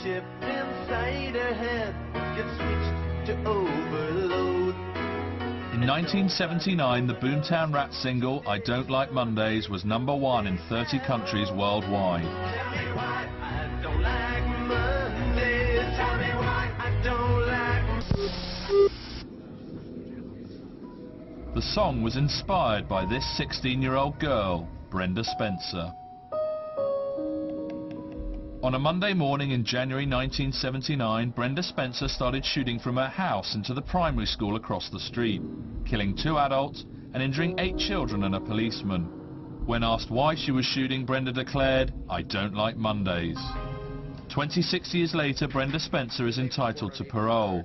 chip inside her head gets switched to overload. In 1979, the Boomtown Rats single, I Don't Like Mondays, was #1 in 30 countries worldwide. Tell me why I don't like Mondays. Tell me why I don't like. The song was inspired by this 16-year-old girl, Brenda Spencer. On a Monday morning in January 1979, Brenda Spencer started shooting from her house into the primary school across the street, killing 2 adults and injuring 8 children and a policeman. When asked why she was shooting, Brenda declared, I don't like Mondays. 26 years later, Brenda Spencer is entitled to parole.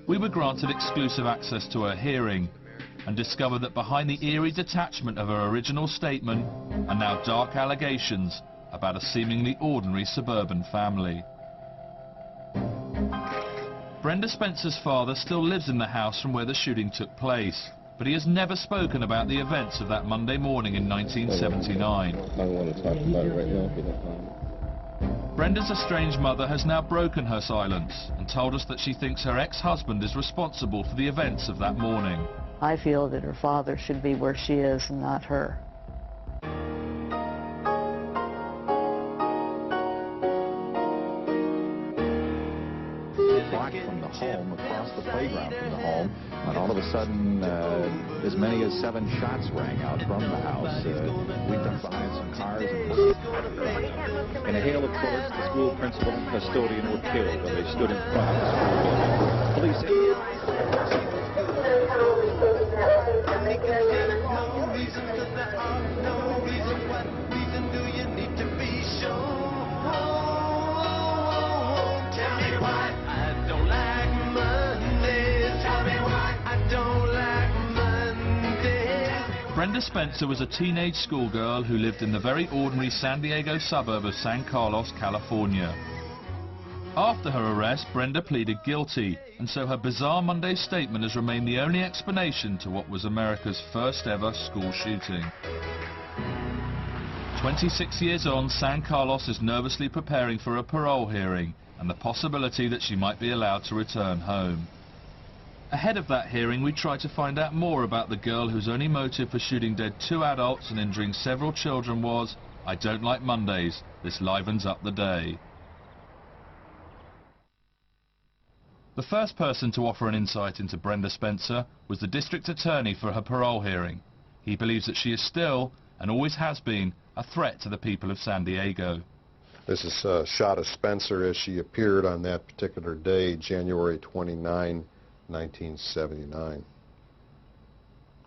We were granted exclusive access to her hearing and discovered that behind the eerie detachment of her original statement are now dark allegations about a seemingly ordinary suburban family. Brenda Spencer's father still lives in the house from where the shooting took place, but he has never spoken about the events of that Monday morning in 1979. I don't want to talk about it right now if you don't mind. Brenda's estranged mother has now broken her silence and told us that she thinks her ex-husband is responsible for the events of that morning. I feel that her father should be where she is and not her. From the home, across the playground from the home, and all of a sudden as many as 7 shots rang out from the house. We ducked behind some cars and in a hail of bullets, the school principal and custodian were killed when they stood in front of the school building. Police Brenda Spencer was a teenage schoolgirl who lived in the very ordinary San Diego suburb of San Carlos, California. After her arrest, Brenda pleaded guilty, and so her bizarre Monday statement has remained the only explanation to what was America's first ever school shooting. 26 years on, San Carlos is nervously preparing for a parole hearing and the possibility that she might be allowed to return home. Ahead of that hearing, we tried to find out more about the girl whose only motive for shooting dead 2 adults and injuring several children was, I don't like Mondays, this livens up the day. The first person to offer an insight into Brenda Spencer was the district attorney for her parole hearing. He believes that she is still, and always has been, a threat to the people of San Diego. This is a shot of Spencer as she appeared on that particular day, January 29, 1979.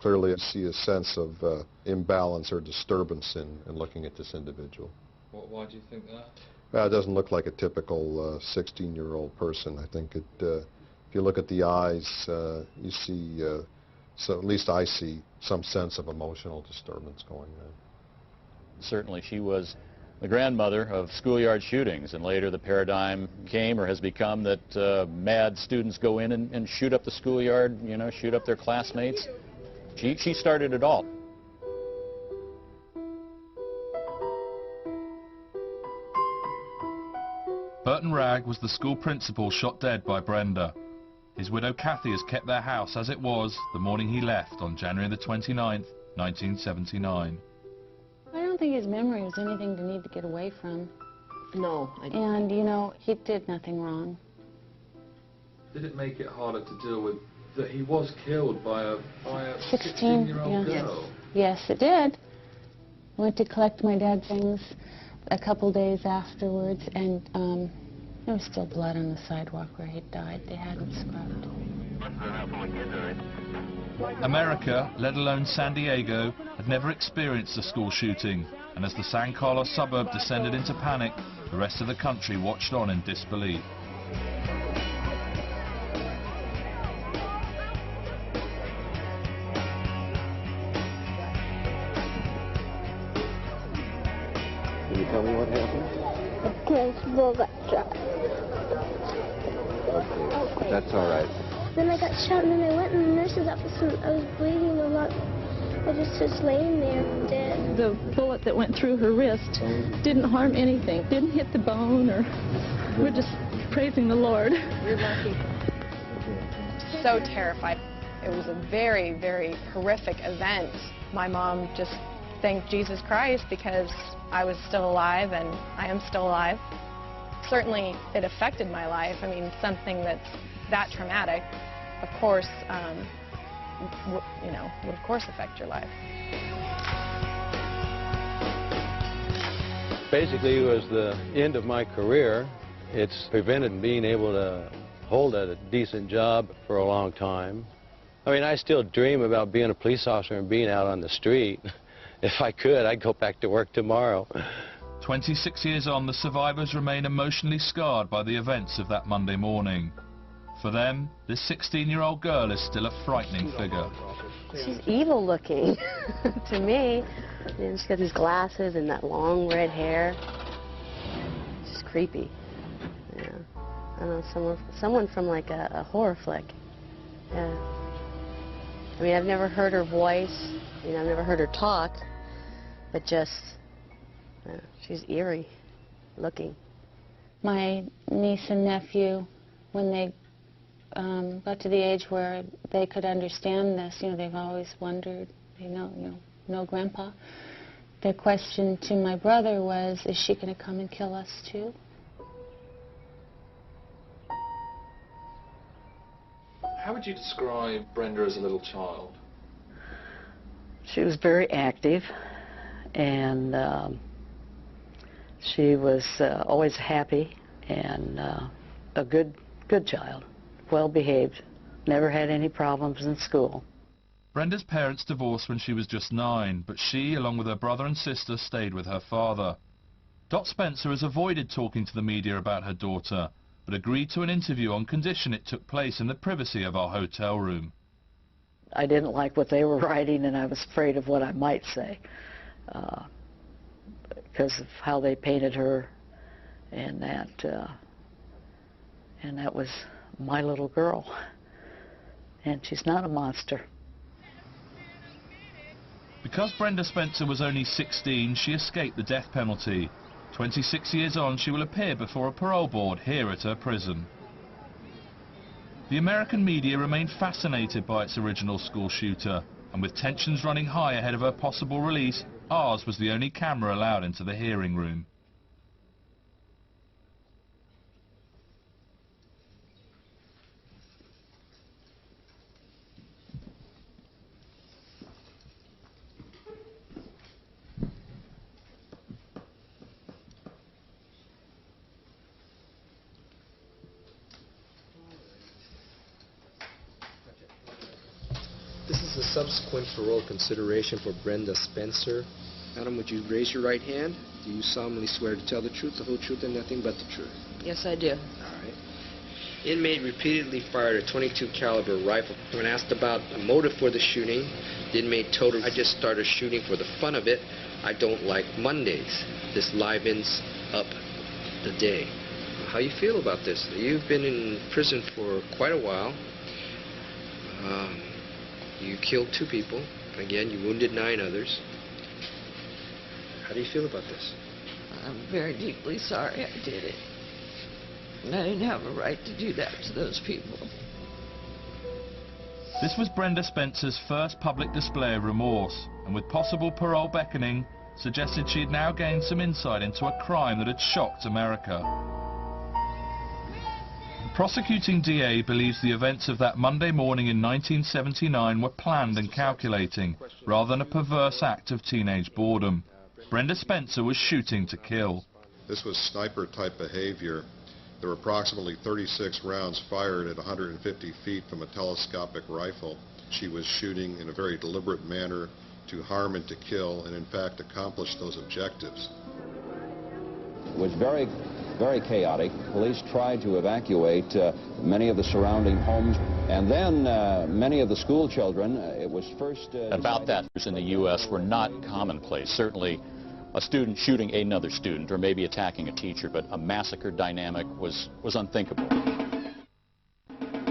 Clearly I see a sense of imbalance or disturbance in looking at this individual. Why do you think that? Well, it doesn't look like a typical 16-year-old person. I think if you look at the eyes, you see, so at least I see some sense of emotional disturbance going on. Certainly she was the grandmother of schoolyard shootings, and later the paradigm came or has become that mad students go in and shoot up the schoolyard, you know, shoot up their classmates. She started it all. Burton Ragg was the school principal shot dead by Brenda. His widow Kathy has kept their house as it was the morning he left on January the 29th, 1979. I don't think his memory was anything to need to get away from. No, I don't. And, you know, he did nothing wrong. Did it make it harder to deal with that he was killed by a 16-year-old girl? Yes, it did. I went to collect my dad's things a couple days afterwards, and there was still blood on the sidewalk where he died. They hadn't scrubbed. America, let alone San Diego, had never experienced a school shooting, and as the San Carlos suburb descended into panic, the rest of the country watched on in disbelief. Can you tell me what happened? The principal got shot. Okay, that's all right. Then I got shot, and then I went in the nurse's office, and I was bleeding a lot. I just was laying there dead. The bullet that went through her wrist didn't harm anything, didn't hit the bone, or we're just praising the Lord. You're lucky. So terrified. It was a very, very horrific event. My mom just thanked Jesus Christ because I was still alive, and I am still alive. Certainly, it affected my life. I mean, something that's that traumatic, of course, would of course affect your life. Basically, it was the end of my career. It's prevented being able to hold a decent job for a long time. I mean, I still dream about being a police officer and being out on the street. If I could, I'd go back to work tomorrow. 26 years on, the survivors remain emotionally scarred by the events of that Monday morning. For them, this 16-year-old girl is still a frightening figure. She's evil looking to me. And she's got these glasses and that long red hair. She's creepy. Yeah. I don't know, someone from like a horror flick. Yeah. I mean, I've never heard her voice. You know, I've never heard her talk. But just, she's eerie looking. My niece and nephew, when they got to the age where they could understand this, they've always wondered, know Grandpa. Their question to my brother was, is she going to come and kill us too? How would you describe Brenda as a little child? She was very active, and she was always happy and a good child, well behaved, never had any problems in school. Brenda's parents divorced when she was just 9, but she, along with her brother and sister, stayed with her father. Dot Spencer has avoided talking to the media about her daughter, but agreed to an interview on condition it took place in the privacy of our hotel room. I didn't like what they were writing, and I was afraid of what I might say because of how they painted her, and that was my little girl, and she's not a monster. Because Brenda Spencer was only 16, she escaped the death penalty. 26 years on, she will appear before a parole board here at her prison. The American media remained fascinated by its original school shooter, and with tensions running high ahead of her possible release, ours was the only camera allowed into the hearing room. This is a subsequent parole consideration for Brenda Spencer. Madam, would you raise your right hand? Do you solemnly swear to tell the truth, the whole truth, and nothing but the truth? Yes, I do. All right. Inmate repeatedly fired a .22 caliber rifle. When asked about the motive for the shooting, the inmate told her, "I just started shooting for the fun of it. I don't like Mondays. This livens up the day." How you feel about this? You've been in prison for quite a while. You killed 2 people. Again, you wounded 9 others. How do you feel about this? I'm very deeply sorry I did it. I didn't have a right to do that to those people. This was Brenda Spencer's first public display of remorse, and with possible parole beckoning, suggested she had now gained some insight into a crime that had shocked America. The prosecuting DA believes the events of that Monday morning in 1979 were planned and calculating, rather than a perverse act of teenage boredom. Brenda Spencer was shooting to kill. This was sniper-type behavior. There were approximately 36 rounds fired at 150 feet from a telescopic rifle. She was shooting in a very deliberate manner to harm and to kill, and in fact accomplish those objectives. It was very chaotic. Police tried to evacuate many of the surrounding homes, and then many of the school children, it was first... About that in the U.S. were not commonplace. Certainly a student shooting another student or maybe attacking a teacher, but a massacre dynamic was unthinkable.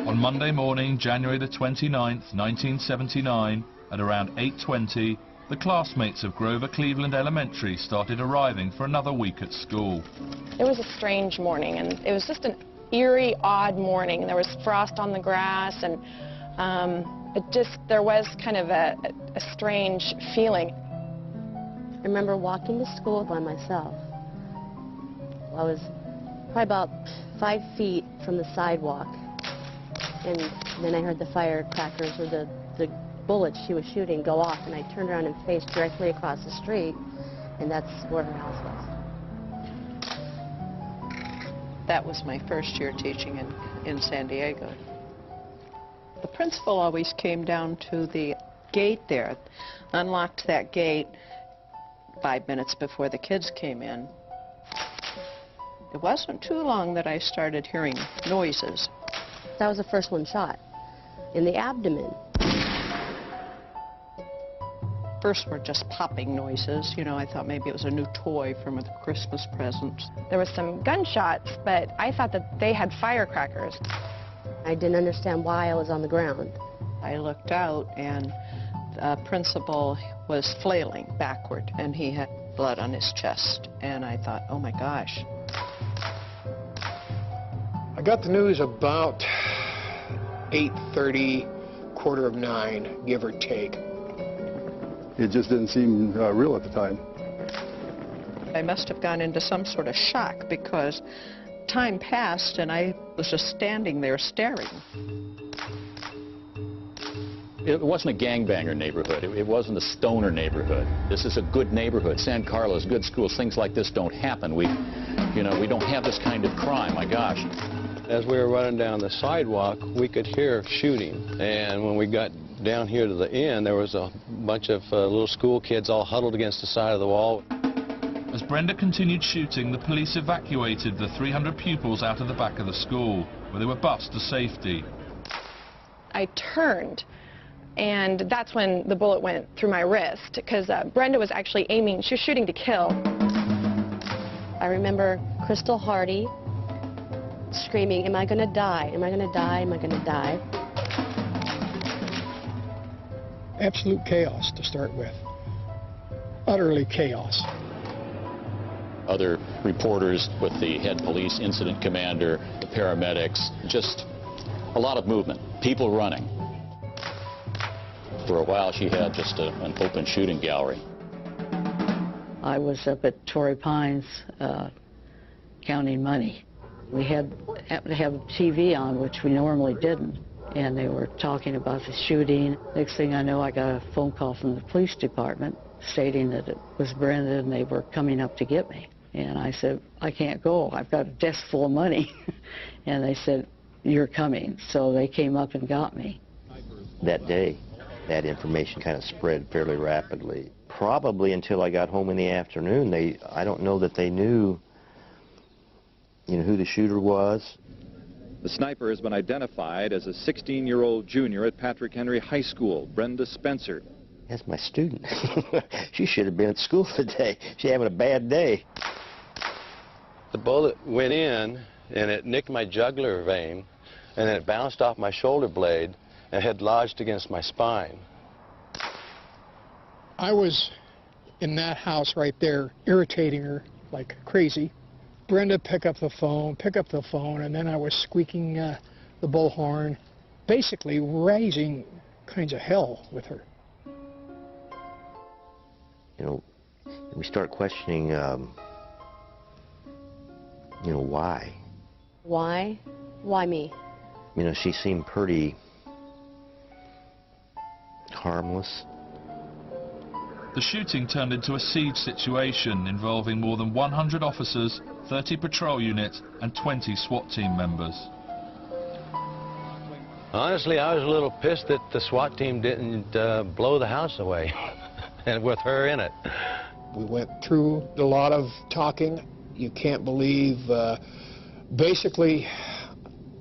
On Monday morning, January the 29th, 1979, At around 8:20, the classmates of Grover Cleveland Elementary started arriving for another week at school. It was a strange morning, and it was just an eerie, odd morning. There was frost on the grass, and there was kind of a strange feeling. I remember walking to school by myself. I was probably about 5 feet from the sidewalk, and then I heard the firecrackers or the bullets she was shooting go off, and I turned around and faced directly across the street, and that's where her house was. That was my first year teaching in San Diego. The principal always came down to the gate there, unlocked that gate 5 minutes before the kids came in. It wasn't too long that I started hearing noises. That was the first one shot, in the abdomen. First were just popping noises. You know, I thought maybe it was a new toy from a Christmas present. There was some gunshots, but I thought that they had firecrackers. I didn't understand why I was on the ground. I looked out, and the principal was flailing backward, and he had blood on his chest. And I thought, oh my gosh. I got the news about 8:30, 8:45, give or take. It just didn't seem real at the time. I must have gone into some sort of shock because time passed and I was just standing there staring. It wasn't a gangbanger neighborhood. It wasn't a stoner neighborhood. This is a good neighborhood. San Carlos, good schools. Things like this don't happen. We don't have this kind of crime. My gosh. As we were running down the sidewalk, we could hear shooting. And when we got down here to the end, there was a bunch of little school kids all huddled against the side of the wall. As Brenda continued shooting, the police evacuated the 300 pupils out of the back of the school, where they were bused to safety. I turned, and that's when the bullet went through my wrist, because Brenda was actually aiming. She was shooting to kill. I remember Crystal Hardy screaming, "Am I going to die? Am I going to die? Am I going to die?" Absolute chaos to start with. Utterly chaos. Other reporters with the head police incident commander, the paramedics, just a lot of movement, people running. For a while she had just an open shooting gallery. I was up at Torrey Pines counting money. We happened to have TV on, which we normally didn't, and they were talking about the shooting. Next thing I know, I got a phone call from the police department stating that it was Brenda and they were coming up to get me. And I said, I can't go. I've got a desk full of money. And they said, you're coming. So they came up and got me. That day, that information kind of spread fairly rapidly. Probably until I got home in the afternoon, I don't know that they knew, who the shooter was. The sniper has been identified as a 16-year-old junior at Patrick Henry High School, Brenda Spencer. That's my student. She should have been at school today. She's having a bad day. The bullet went in, and it nicked my jugular vein, and then it bounced off my shoulder blade and had lodged against my spine. I was in that house right there, irritating her like crazy. Brenda, pick up the phone, and then I was squeaking the bullhorn, basically raising kinds of hell with her. We start questioning, why. Why? Why me? She seemed pretty harmless. The shooting turned into a siege situation involving more than 100 officers, 30 patrol units, and 20 SWAT team members. Honestly, I was a little pissed that the SWAT team didn't blow the house away, and with her in it. We went through a lot of talking. You can't believe, basically,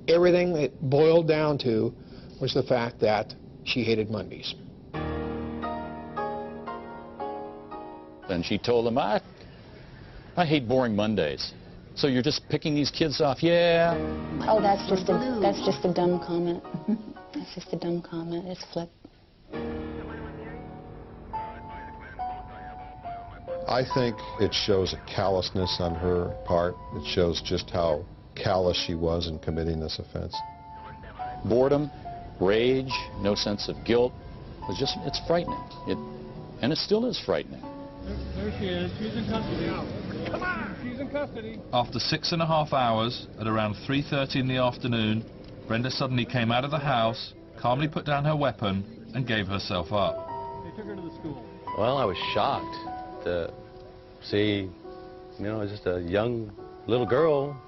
everything it boiled down to was the fact that she hated Mondays. And she told him, I hate boring Mondays. So you're just picking these kids off? Yeah. Oh, that's just a dumb comment. That's just a dumb comment. It's flip. I think it shows a callousness on her part. It shows just how callous she was in committing this offense. Boredom, rage, no sense of guilt. It's frightening. And it still is frightening. There she is. She's in custody. Come on! She's in custody. After 6.5 hours, at around 3:30 in the afternoon, Brenda suddenly came out of the house, calmly put down her weapon, and gave herself up. They took her to the school. Well, I was shocked to see, just a young little girl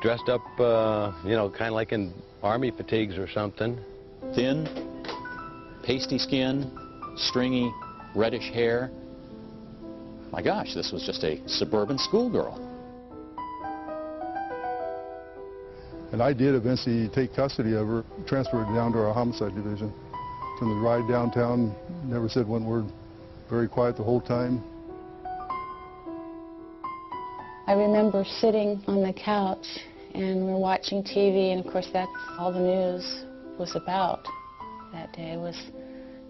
dressed up, kind of like in army fatigues or something. Thin, pasty skin, stringy, reddish hair. My gosh, this was just a suburban schoolgirl. And I did eventually take custody of her, transferred her down to our homicide division. From the ride downtown, never said one word, very quiet the whole time. I remember sitting on the couch and we were watching TV, and of course that's all the news was about that day was,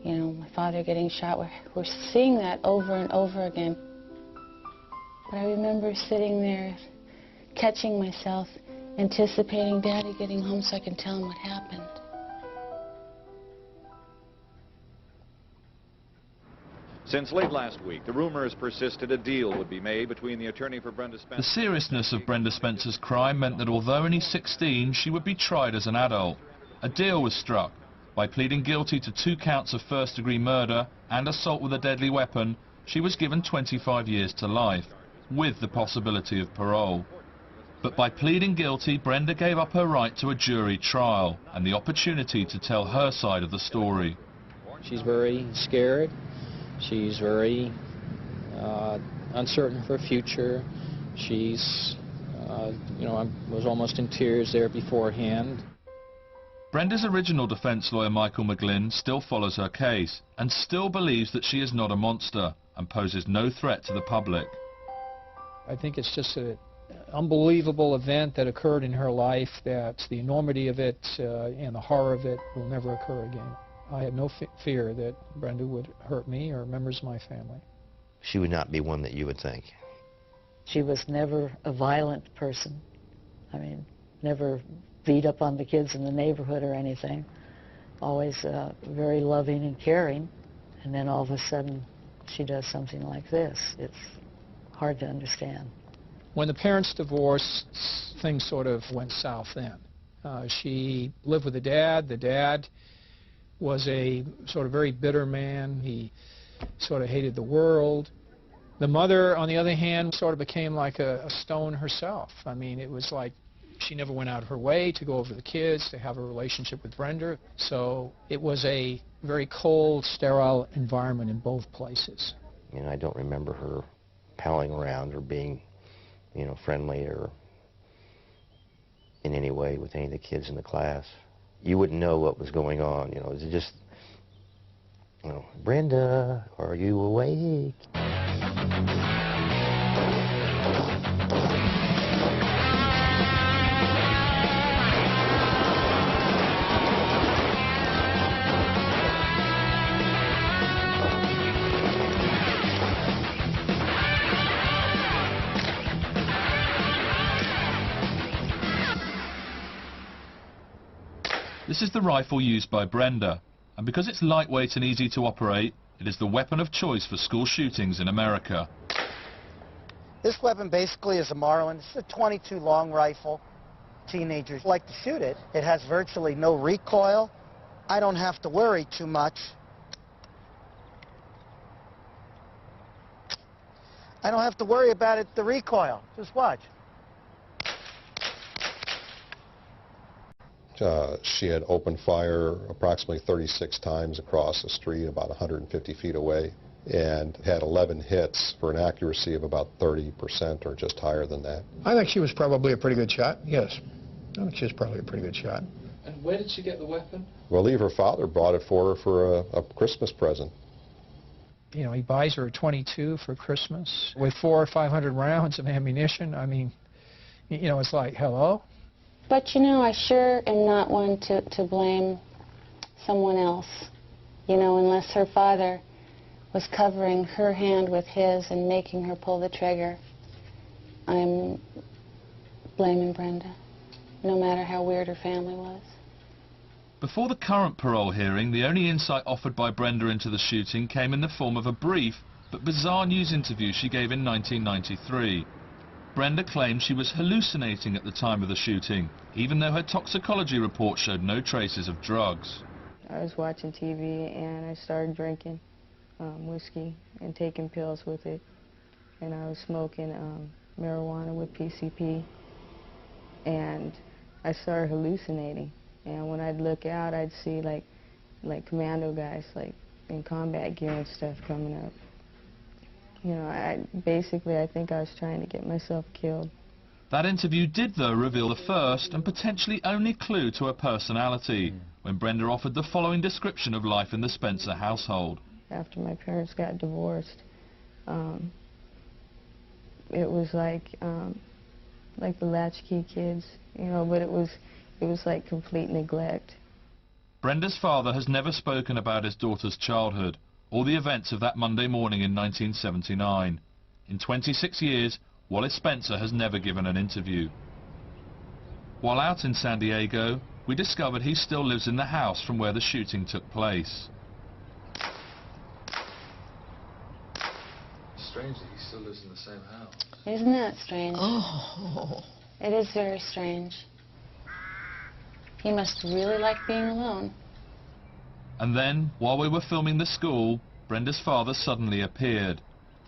my father getting shot. We're seeing that over and over again. But I remember sitting there, catching myself, anticipating Daddy getting home so I can tell him what happened. Since late last week, the rumors persisted a deal would be made between the attorney for Brenda Spencer. The seriousness of Brenda Spencer's crime meant that although only 16, she would be tried as an adult. A deal was struck. By pleading guilty to 2 counts of first-degree murder and assault with a deadly weapon, she was given 25 years to life, with the possibility of parole. But by pleading guilty, Brenda gave up her right to a jury trial and the opportunity to tell her side of the story. She's very scared. She's very uncertain for her future. She's, I was almost in tears there beforehand. Brenda's original defense lawyer, Michael McGlynn, still follows her case and still believes that she is not a monster and poses no threat to the public. I think it's just an unbelievable event that occurred in her life, that the enormity of it and the horror of it will never occur again. I had no fear that Brenda would hurt me or members of my family. She would not be one that you would think. She was never a violent person. I mean, never beat up on the kids in the neighborhood or anything. Always very loving and caring. And then all of a sudden, she does something like this. It's hard to understand. When the parents divorced, things sort of went south then. She lived with the dad. The dad was a sort of very bitter man. He sort of hated the world. The mother, on the other hand, sort of became like a stone herself. I mean, it was like she never went out of her way to go over the kids, to have a relationship with Brenda. So it was a very cold, sterile environment in both places. I don't remember her palling around or being, friendly or in any way with any of the kids in the class. You wouldn't know what was going on, it was just, Brenda, are you awake? This is the rifle used by Brenda, and because it's lightweight and easy to operate, it is the weapon of choice for school shootings in America. This weapon basically is a Marlin. It's a .22 long rifle. Teenagers like to shoot it. It has virtually no recoil. I don't have to worry too much. I don't have to worry about it, the recoil. Just watch. She had opened fire approximately 36 times across the street, about 150 feet away, and had 11 hits for an accuracy of about 30% or just higher than that. I think she was probably a pretty good shot, yes. I think she was probably a pretty good shot. And where did she get the weapon? Well, I believe her father bought it for her for a Christmas present. He buys her a .22 for Christmas with 400 or 500 rounds of ammunition. I mean, it's like, hello? But I sure am not one to blame someone else, unless her father was covering her hand with his and making her pull the trigger, I'm blaming Brenda, no matter how weird her family was. Before the current parole hearing, the only insight offered by Brenda into the shooting came in the form of a brief but bizarre news interview she gave in 1993. Brenda claimed she was hallucinating at the time of the shooting, even though her toxicology report showed no traces of drugs. I was watching TV and I started drinking whiskey and taking pills with it, and I was smoking marijuana with PCP, and I started hallucinating. And when I'd look out, I'd see like commando guys, like in combat gear and stuff coming up. You know, I think I was trying to get myself killed. That interview did, though, reveal the first and potentially only clue to her personality, when Brenda offered the following description of life in the Spencer household. After my parents got divorced, it was like the latchkey kids, you know, but it was like complete neglect. Brenda's father has never spoken about his daughter's childhood or the events of that Monday morning in 1979. In 26 years, Wallace Spencer has never given an interview. While out in San Diego, we discovered he still lives in the house from where the shooting took place. Strange that he still lives in the same house. Isn't that strange? Oh. It is very strange. He must really like being alone. And then, while we were filming the school, Brenda's father suddenly appeared.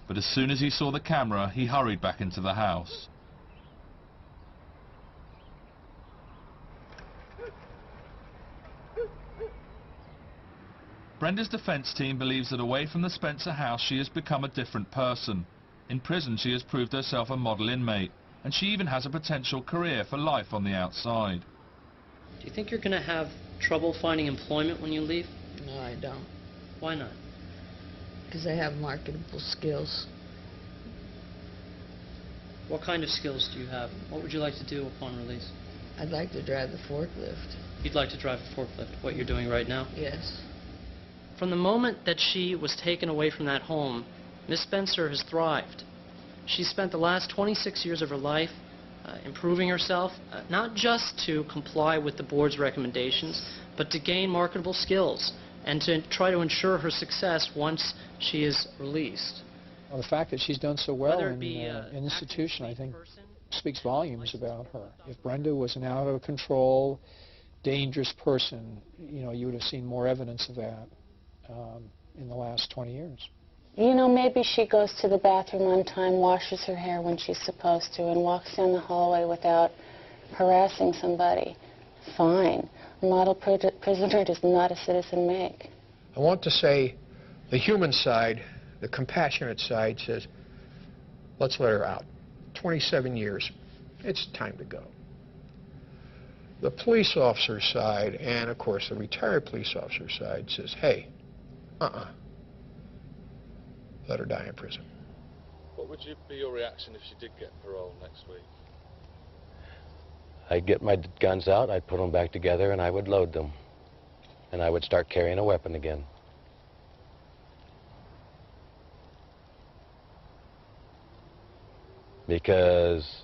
But as soon as he saw the camera, he hurried back into the house. Brenda's defense team believes that away from the Spencer house she has become a different person. In prison she has proved herself a model inmate, and she even has a potential career for life on the outside. Do you think you're going to have trouble finding employment when you leave? No, I don't. Why not? Because I have marketable skills. What kind of skills do you have? What would you like to do upon release? I'd like to drive the forklift. You'd like to drive a forklift, what you're doing right now? Yes. From the moment that she was taken away from that home, Miss Spencer has thrived. She spent the last 26 years of her life improving herself, not just to comply with the board's recommendations, but to gain marketable skills and to try to ensure her success once she is released. Well, the fact that she's done so well in an institution, I think, speaks volumes about her. If Brenda was an out-of-control, dangerous person, you know, you would have seen more evidence of that in the last 20 years. You know, maybe she goes to the bathroom on time, washes her hair when she's supposed to, and walks down the hallway without harassing somebody. Fine. A model prisoner does not a citizen make. I want to say the human side, the compassionate side says, let's let her out. 27 years. It's time to go. The police officer side, and of course the retired police officer side, says, hey, let her die in prison. What would be your reaction if she did get parole next week? I'd get my guns out, I'd put them back together, and I would load them. And I would start carrying a weapon again. Because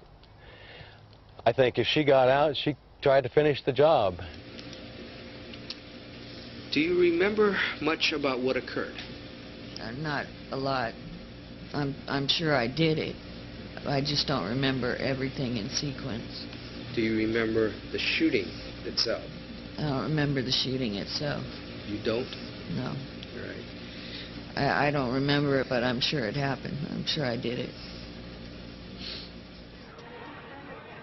I think if she got out, she tried to finish the job. Do you remember much about what occurred? Not a lot. I'm sure I did it. I just don't remember everything in sequence. Do you remember the shooting itself? I don't remember the shooting itself. You don't? No. All right. I don't remember it, but I'm sure it happened. I'm sure I did it.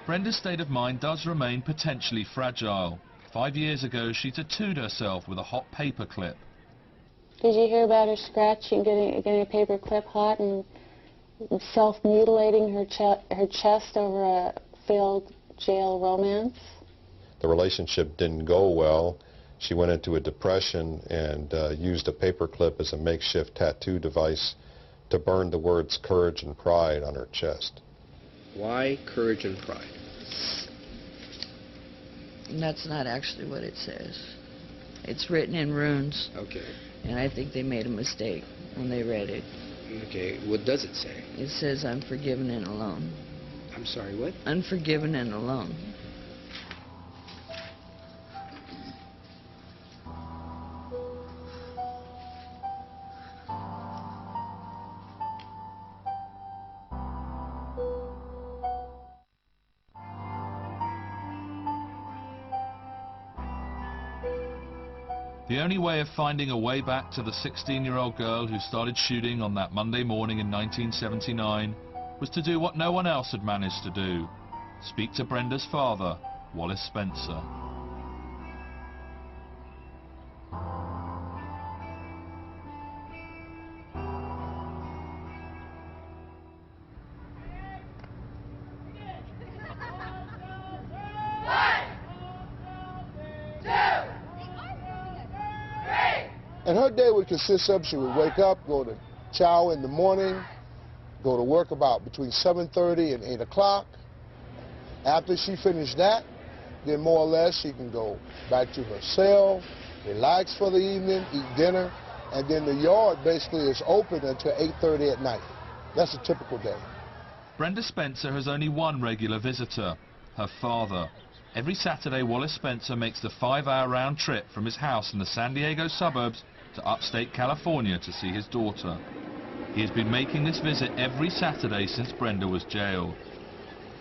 Brenda's state of mind does remain potentially fragile. 5 years ago, she tattooed herself with a hot paper clip. Did you hear about her scratching, getting a paper clip hot and self-mutilating her chest over a failed jail romance? The relationship didn't go well. She went into a depression and used a paper clip as a makeshift tattoo device to burn the words courage and pride on her chest. Why courage and pride? And that's not actually what it says. It's written in runes. Okay. And I think they made a mistake when they read it. Okay, what does it say? It says unforgiven and alone. I'm sorry, what? Unforgiven and alone. The only way of finding a way back to the 16-year-old girl who started shooting on that Monday morning in 1979 was to do what no one else had managed to do: speak to Brenda's father, Wallace Spencer. And her day would consist of, she would wake up, go to chow in the morning, go to work about between 7:30 and 8 o'clock. After she finished that, then more or less she can go back to her cell, relax for the evening, eat dinner, and then the yard basically is open until 8:30 at night. That's a typical day. Brenda Spencer has only one regular visitor, her father. Every Saturday, Wallace Spencer makes the 5-hour round trip from his house in the San Diego suburbs to upstate California to see his daughter. He has been making this visit every Saturday since Brenda was jailed.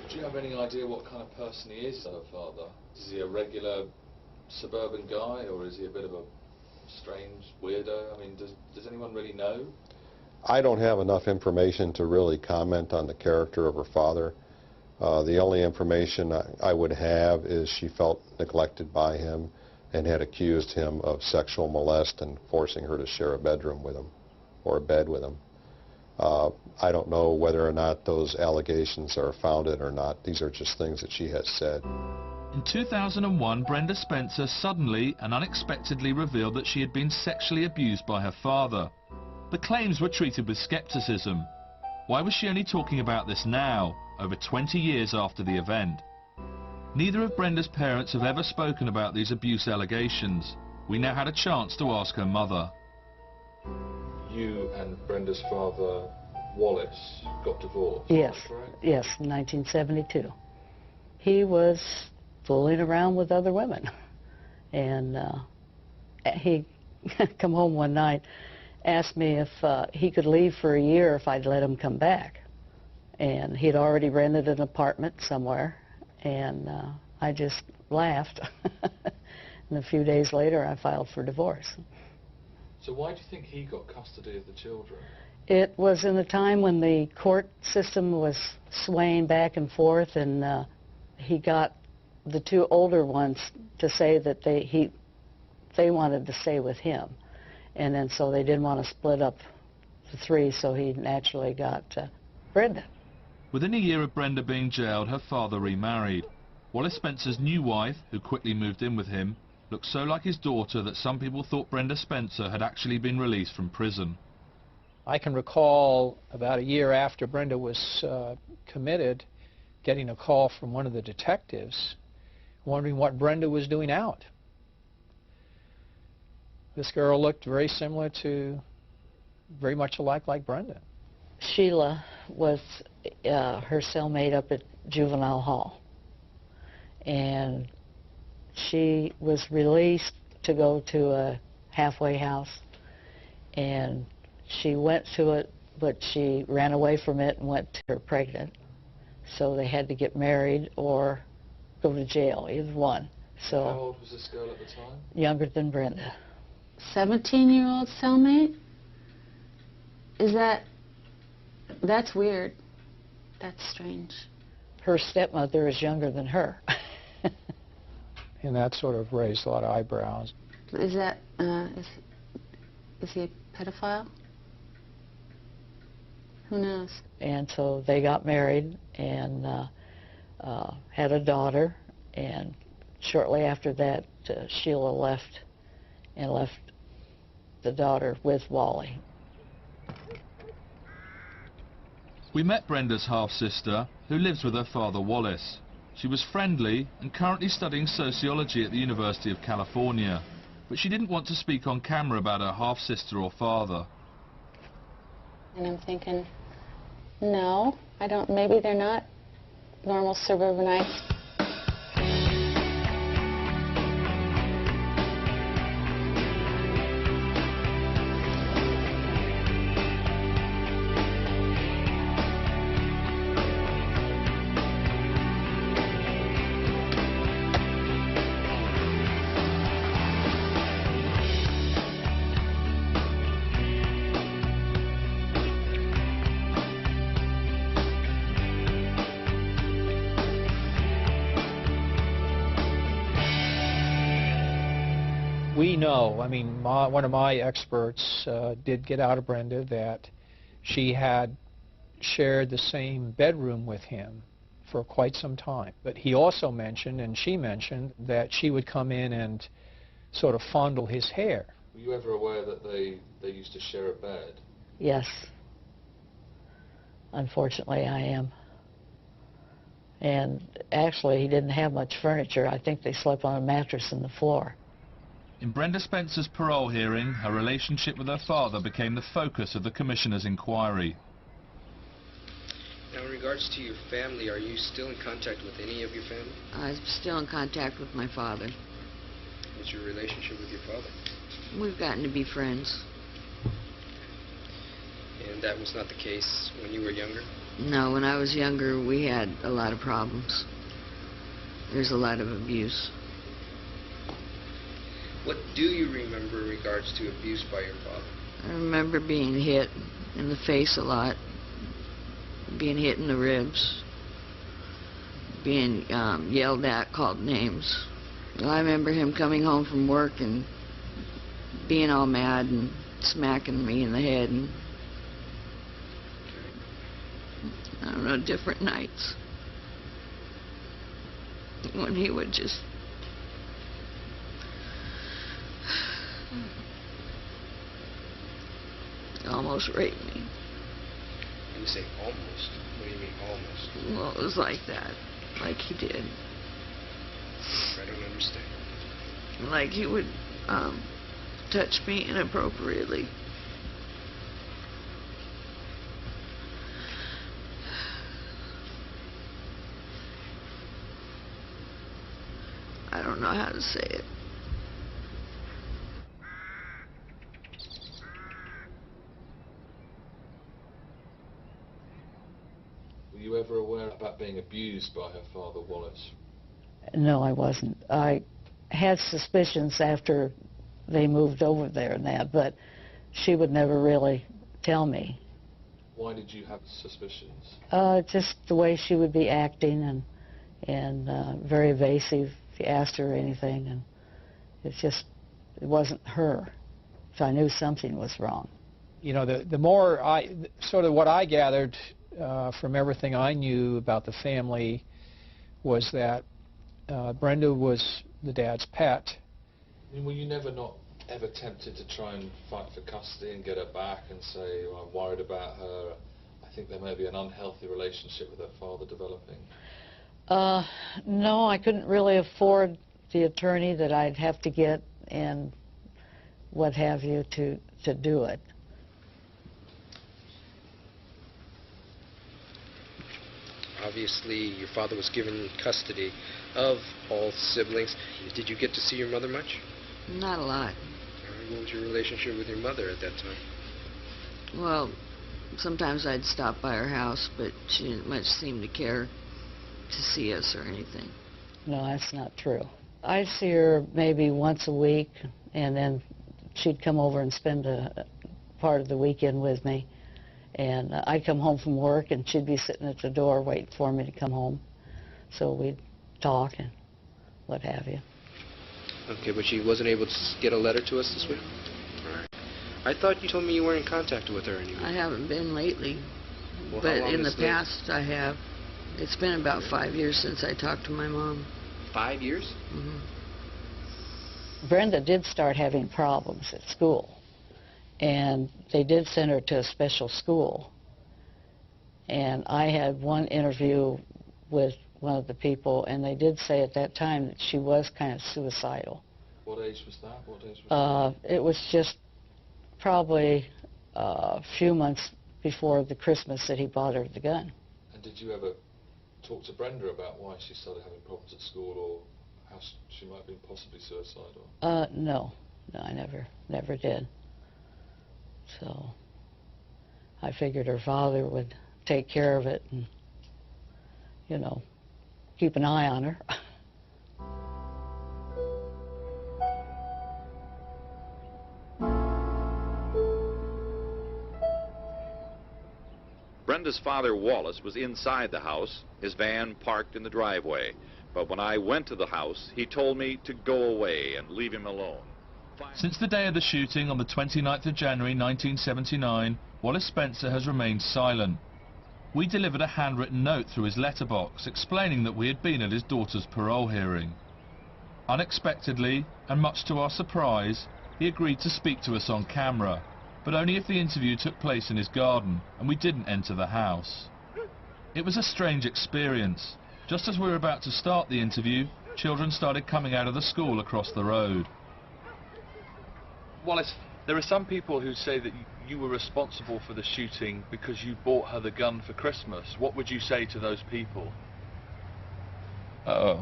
Do you have any idea what kind of person he is, her father? Is he a regular suburban guy, or is he a bit of a strange weirdo? I mean, does anyone really know? I don't have enough information to really comment on the character of her father. The only information I would have is she felt neglected by him and had accused him of sexual molest and forcing her to share a bedroom with him, or a bed with him. I don't know whether or not those allegations are founded or not. These are just things that she has said. In 2001, Brenda Spencer suddenly and unexpectedly revealed that she had been sexually abused by her father. The claims were treated with skepticism. Why was she only talking about this now, over 20 years after the event? Neither of Brenda's parents have ever spoken about these abuse allegations. We now had a chance to ask her mother. You and Brenda's father, Wallace, got divorced. Yes, Is that correct? yes, in 1972. He was fooling around with other women. And he come home one night, asked me if he could leave for a year if I'd let him come back. And he'd already rented an apartment somewhere, and I just laughed. And a few days later, I filed for divorce. So why do you think he got custody of the children? It was in the time when the court system was swaying back and forth, and he got the two older ones to say that they wanted to stay with him. And then so they didn't want to split up the three, so he naturally got Brenda. Within a year of Brenda being jailed, her father remarried. Wallace Spencer's new wife, who quickly moved in with him, looked so like his daughter that some people thought Brenda Spencer had actually been released from prison. I can recall about a year after Brenda was committed, getting a call from one of the detectives wondering what Brenda was doing out. This girl looked very similar to, very much alike like Brenda. Sheila was her cellmate up at Juvenile Hall. And she was released to go to a halfway house. And she went to it, but she ran away from it and went to her pregnant. So they had to get married or go to jail, either one. So how old was this girl at the time? Younger than Brenda. 17-year-old cellmate? That's weird. That's strange. Her stepmother is younger than her. And that sort of raised a lot of eyebrows. Is that, is he a pedophile? Who knows? And so they got married and had a daughter, and shortly after that Sheila left and left the daughter with Wally. We met Brenda's half-sister, who lives with her father Wallace. She was friendly and currently studying sociology at the University of California. but she didn't want to speak on camera about her half-sister or father. And I'm thinking, no, I don't, maybe they're not normal suburbanites. We know, I mean, one of my experts did get out of Brenda that she had shared the same bedroom with him for quite some time. But he also mentioned, and she mentioned, that she would come in and sort of fondle his hair. Were you ever aware that they used to share a bed? Yes. Unfortunately, I am. And actually, he didn't have much furniture. I think they slept on a mattress on the floor. In Brenda Spencer's parole hearing, her relationship with her father became the focus of the Commissioner's inquiry. Now, in regards to your family, are you still in contact with any of your family? I'm still in contact with my father. What's your relationship with your father? We've gotten to be friends. And that was not the case when you were younger? No, when I was younger, we had a lot of problems. There's a lot of abuse. What do you remember in regards to abuse by your father? I remember being hit in the face a lot, being hit in the ribs, being yelled at, called names. I remember him coming home from work and being all mad and smacking me in the head, and I don't know, different nights when he would just almost raped me. When you say almost, what do you mean almost? Well, it was like that, like he did. I don't understand. Like he would touch me inappropriately. I don't know how to say it. Were you ever aware about being abused by her father, Wallace? No, I wasn't. I had suspicions after they moved over there and that, but she would never really tell me. Why did you have suspicions? Just the way she would be acting and very evasive if you asked her anything, and it wasn't her. So I knew something was wrong. You know, the more sort of what I gathered from everything I knew about the family was that Brenda was the dad's pet. I mean, were you never ever tempted to try and fight for custody and get her back and say, well, I'm worried about her, I think there may be an unhealthy relationship with her father developing? No, I couldn't really afford the attorney that I'd have to get and what have you to do it. Obviously, your father was given custody of all siblings. Did you get to see your mother much? Not a lot. What was your relationship with your mother at that time? Well, sometimes I'd stop by her house, but she didn't much seem to care to see us or anything. No, that's not true. I'd see her maybe once a week, and then she'd come over and spend a part of the weekend with me. And I'd come home from work, and she'd be sitting at the door waiting for me to come home. So we'd talk and what have you. Okay, but she wasn't able to get a letter to us this week? All right. I thought you told me you weren't in contact with her anymore. I haven't been lately, Well, but how long in the has this- past I have. It's been about 5 years since I talked to my mom. 5 years? Mm-hmm. Brenda did start having problems at school, and they did send her to a special school. And I had one interview with one of the people, and they did say at that time that she was kind of suicidal. What age was that? What age was that? It was just probably a few months before the Christmas that he bought her the gun. And did you ever talk to Brenda about why she started having problems at school, or how she might have been possibly suicidal? No, I never did. So I figured her father would take care of it and, you know, keep an eye on her. Brenda's father, Wallace, was inside the house, his van parked in the driveway. But when I went to the house, he told me to go away and leave him alone. Since the day of the shooting on the 29th of January 1979, Wallace Spencer has remained silent. We delivered a handwritten note through his letterbox explaining that we had been at his daughter's parole hearing. Unexpectedly, and much to our surprise, he agreed to speak to us on camera, but only if the interview took place in his garden and we didn't enter the house. It was a strange experience. Just as we were about to start the interview, children started coming out of the school across the road. Wallace, there are some people who say that you were responsible for the shooting because you bought her the gun for Christmas. What would you say to those people? Well,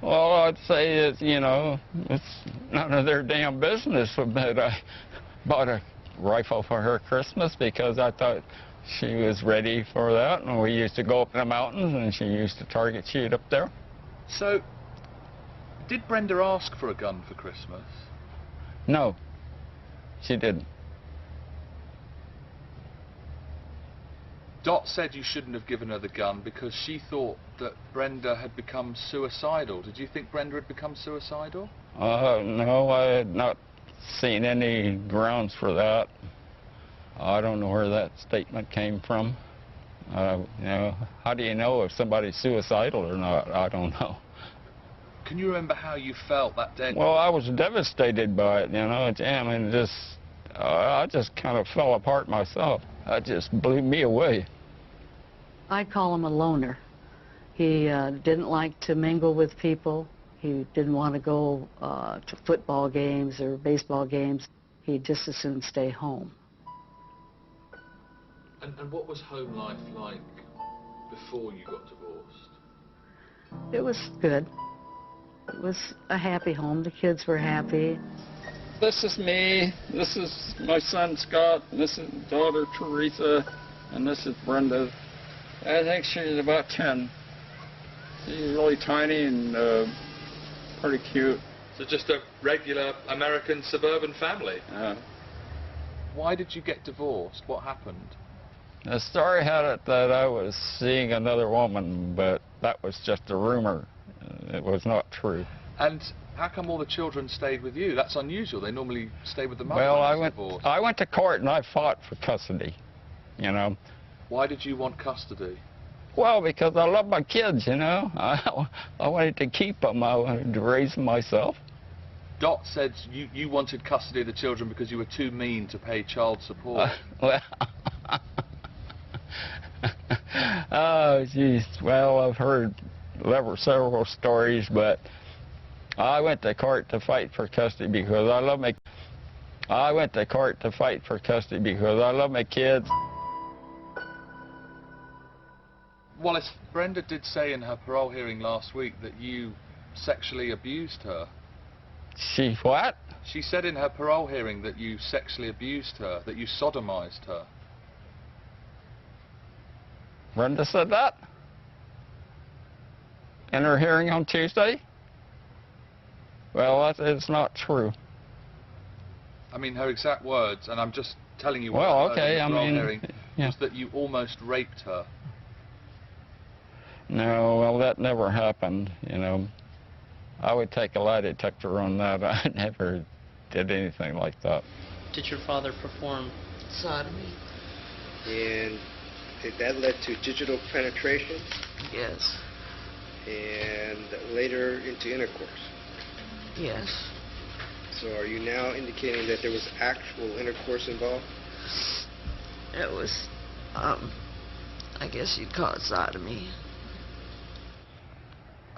I'd say it's, you know, it's none of their damn business, but I bought a rifle for her Christmas because I thought she was ready for that, and we used to go up in the mountains and she used to target shoot up there. So, did Brenda ask for a gun for Christmas? No, she didn't. Dot said you shouldn't have given her the gun because she thought that Brenda had become suicidal. Did you think Brenda had become suicidal? No, I had not seen any grounds for that. I don't know where that statement came from. You know, how do you know if somebody's suicidal or not? I don't know. Can you remember how you felt that day? Well, I was devastated by it, you know. I mean, I just kind of fell apart myself. It just blew me away. I'd call him a loner. He didn't like to mingle with people. He didn't want to go to football games or baseball games. He'd just as soon stay home. And what was home life like before you got divorced? It was good. It was a happy home. The kids were happy. This is me. This is my son Scott. This is daughter Teresa. And this is Brenda. I think she's about 10. She's really tiny and pretty cute. So just a regular American suburban family? Why did you get divorced? What happened? The story had it that I was seeing another woman, but that was just a rumor. It was not true. And how come all the children stayed with you? That's unusual. They normally stay with the mother. Well, I went to court and I fought for custody, you know. Why did you want custody? Well, because I love my kids, you know. I wanted to keep them. I wanted to raise them myself. Dot said you wanted custody of the children because you were too mean to pay child support. Well, oh, jeez. Well, I've heard several stories, but I went to court to fight for custody because I love my. I went to court to fight for custody because I love my kids. Wallace, Brenda did say in her parole hearing last week that you sexually abused her. She what? She said in her parole hearing that you sexually abused her, that you sodomized her. Brenda said that? In her hearing on Tuesday? Well, it's not true. I mean, her exact words, and I'm just telling you what well, I heard okay, in the parole I mean, hearing, was that you almost raped her. No, well, that never happened, you know. I would take a lie detector on that. I never did anything like that. Did your father perform sodomy? And that led to digital penetration? Yes. And later into intercourse? Yes. So are you now indicating that there was actual intercourse involved? It was, I guess you'd call it sodomy.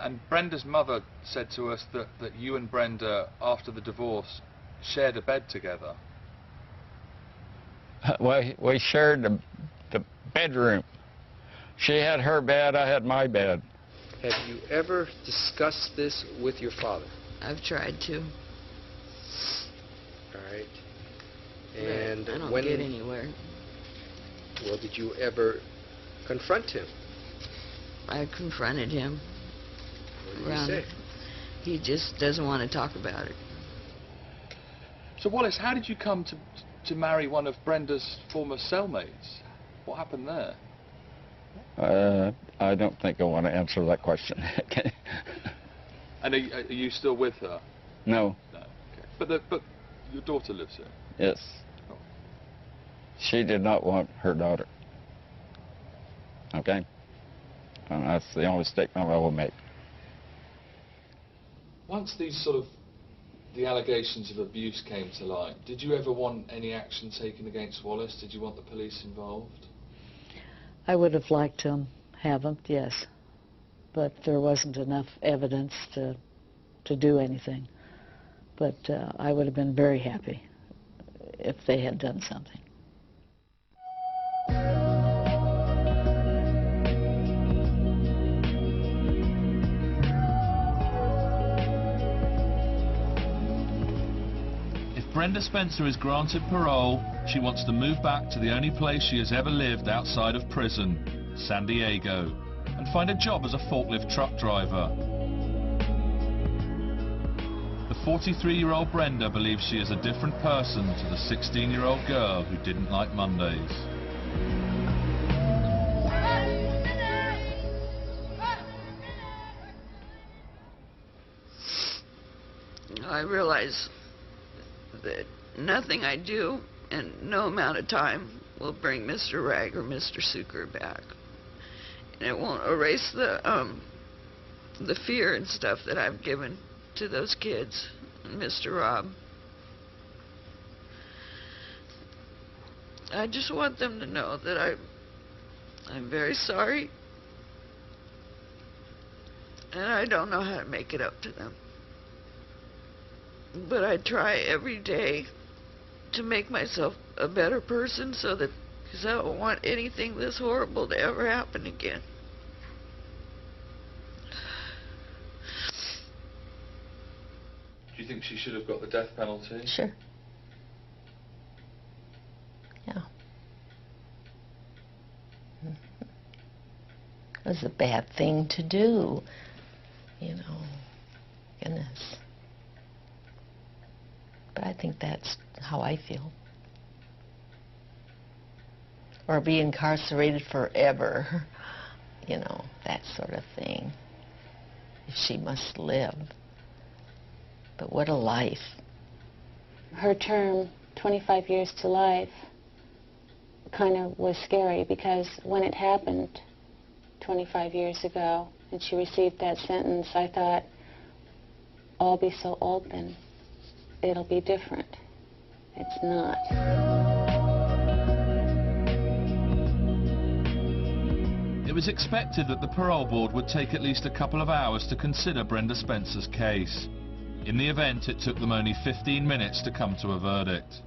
And Brenda's mother said to us that you and Brenda, after the divorce, shared a bed together. Well, we shared the bedroom. She had her bed, I had my bed. Have you ever discussed this with your father? I've tried to. All right. And I don't when get anywhere. Well, did you ever confront him? I confronted him. What did he say? He just doesn't want to talk about it. So Wallace, how did you come to marry one of Brenda's former cellmates? What happened there? I don't think I want to answer that question. And are you still with her? No. No. Okay. But your daughter lives here? Yes. Oh. She did not want her daughter. Okay? And that's the only statement I will make. Once the allegations of abuse came to light, did you ever want any action taken against Wallace? Did you want the police involved? I would have liked to have them, yes. But there wasn't enough evidence to do anything. But I would have been very happy if they had done something. Brenda Spencer is granted parole. She wants to move back to the only place she has ever lived outside of prison, San Diego, and find a job as a forklift truck driver. The 43-year-old Brenda believes she is a different person to the 16-year-old girl who didn't like Mondays. I realize that nothing I do and no amount of time will bring Mr. Ragg or Mr. Suker back. And it won't erase the fear and stuff that I've given to those kids and Mr. Rob. I just want them to know that I'm very sorry, and I don't know how to make it up to them. But I try every day to make myself a better person because I don't want anything this horrible to ever happen again. Do you think she should have got the death penalty? Sure. Yeah. It was a bad thing to do, you know. Goodness. But I think that's how I feel. Or be incarcerated forever, you know, that sort of thing. If she must live. But what a life. Her term, 25 years to life, kind of was scary because when it happened 25 years ago and she received that sentence, I thought, I'll be so old then. It'll be different. It's not. It was expected that the parole board would take at least a couple of hours to consider Brenda Spencer's case. In the event, it took them only 15 minutes to come to a verdict.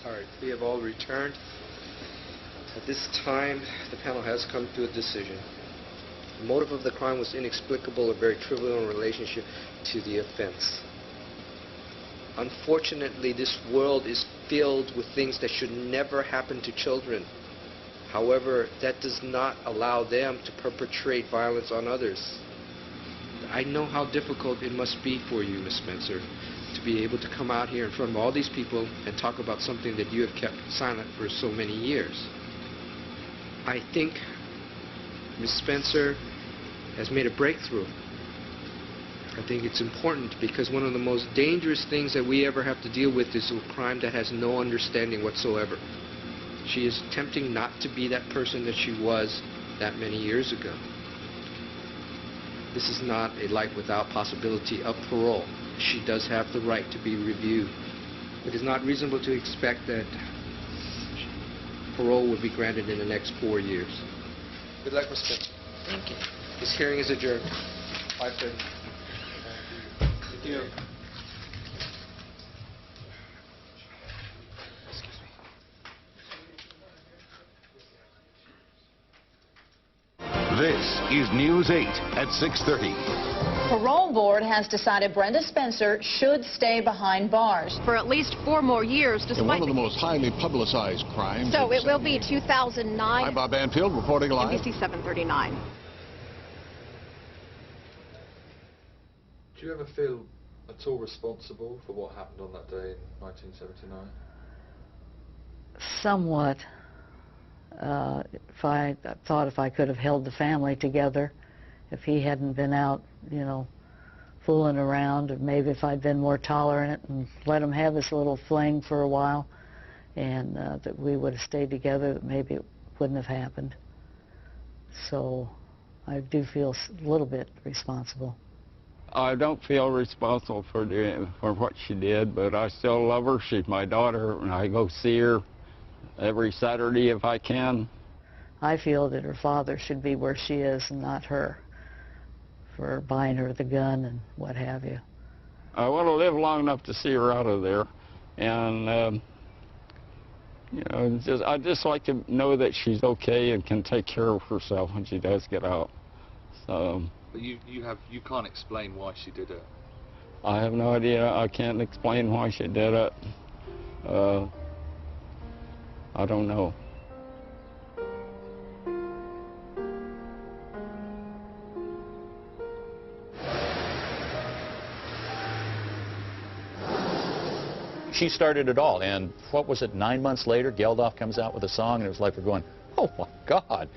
All right, we have all returned. At this time, the panel has come to a decision. The motive of the crime was inexplicable or very trivial in relationship to the offense. Unfortunately, this world is filled with things that should never happen to children. However, that does not allow them to perpetrate violence on others. I know how difficult it must be for you, Miss Spencer, to be able to come out here in front of all these people and talk about something that you have kept silent for so many years. I think Miss Spencer has made a breakthrough. I think it's important because one of the most dangerous things that we ever have to deal with is a crime that has no understanding whatsoever. She is attempting not to be that person that she was that many years ago. This is not a life without possibility of parole. She does have the right to be reviewed. It is not reasonable to expect that parole would be granted in the next 4 years. Good luck, Ms. Spencer. Thank you. This hearing is adjourned. 5:30. Thank you. This is News 8 at 6:30. Parole board has decided Brenda Spencer should stay behind bars for at least 4 more years, despite in one of the most highly publicized crimes. So it will be 2009. I'm Bob Banfield reporting live. NBC 739. Do you ever feel at all responsible for what happened on that day in 1979? Somewhat. If I thought if I could have held the family together, if he hadn't been out, you know, fooling around, or maybe if I'd been more tolerant and let him have his little fling for a while, and that we would have stayed together, that maybe it wouldn't have happened. So I do feel a little bit responsible. I don't feel responsible for what she did, but I still love her. She's my daughter, and I go see her every Saturday if I can. I feel that her father should be where she is and not her, for buying her the gun and what have you. I want to live long enough to see her out of there, and you know, I'd just like to know that she's okay and can take care of herself when she does get out. So. But you can't explain why she did it. I have no idea. I can't explain why she did it. I don't know. She started it all, and what was it, 9 months later, Geldof comes out with a song, and it was like we're going, oh my God,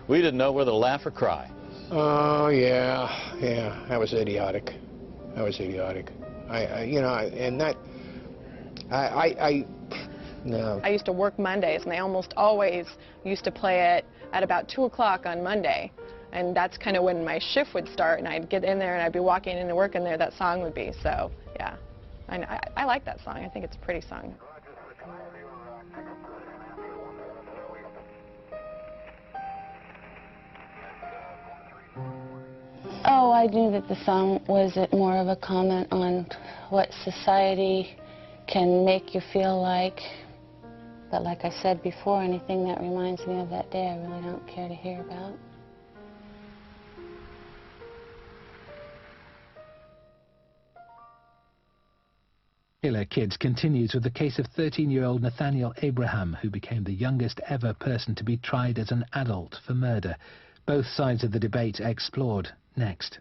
we didn't know whether to laugh or cry. Oh, yeah, that was idiotic. That was idiotic. No. I used to work Mondays, and they almost always used to play it at about 2 o'clock on Monday. And that's kind of when my shift would start, and I'd get in there, and I'd be walking into work, and there that song would be. So, yeah, I like that song. I think it's a pretty song. Oh, I knew that the song was more of a comment on what society can make you feel like. But like I said before, anything that reminds me of that day, I really don't care to hear about. Killer Kids continues with the case of 13-year-old Nathaniel Abraham, who became the youngest ever person to be tried as an adult for murder. Both sides of the debate explored next.